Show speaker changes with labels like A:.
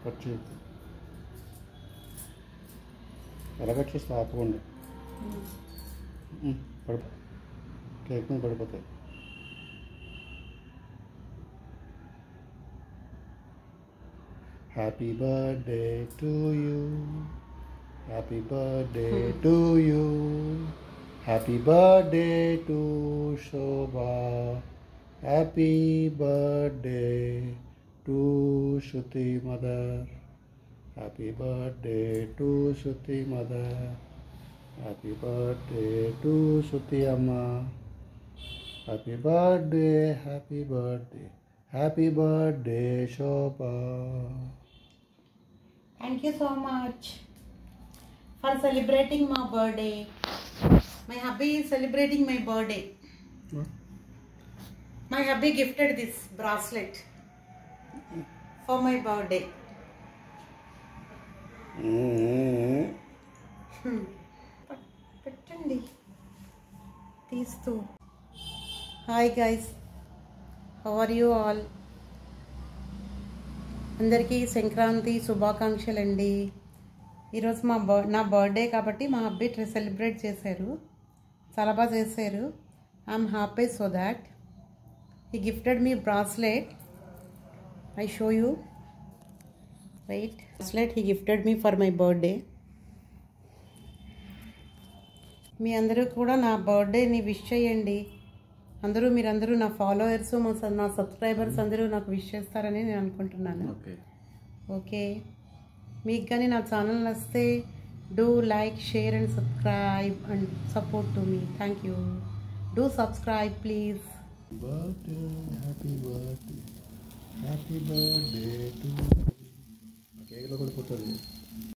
A: Cut చేయకు. ఎలా cut చేస్తే ఆపకుండా పడిపో, కేక్ మీద పడిపోతాయి. Happy birthday to you, happy birthday to you, happy birthday to Shobha, happy birthday to Shruti mother, happy birthday to Shruti mother, happy birthday to Shruti అమ్మ, happy birthday, happy birthday, happy birthday Shobha.
B: Thank you so much for celebrating my birthday. My hubby is celebrating my birthday. My hubby gifted this bracelet for my birthday. పెట్టండి తీస్తూ. Hi guys, how are you all? అందరికీ సంక్రాంతి శుభాకాంక్షలు అండి. ఈరోజు నా birthday కాబట్టి మా hubby celebrate చేశారు, చాలా బాగా చేశారు. I'm happy so that he gifted me bracelet. I show you, right, bracelet he gifted me for my birthday. మీ అందరూ కూడా నా బర్త్డేని విష్ చేయండి. మీరందరూ నా ఫాలోవర్స్, నా సబ్స్క్రైబర్స్ అందరూ నాకు విష్ చేస్తారని నేను అనుకుంటున్నాను. ఓకే, మీకు కానీ నా ఛానల్ నచ్చితే do like, share and subscribe and support to me. Thank you. Do subscribe please.
A: Birthday, happy birthday, happy birthday to కేక్లో కూడా పోతుంది.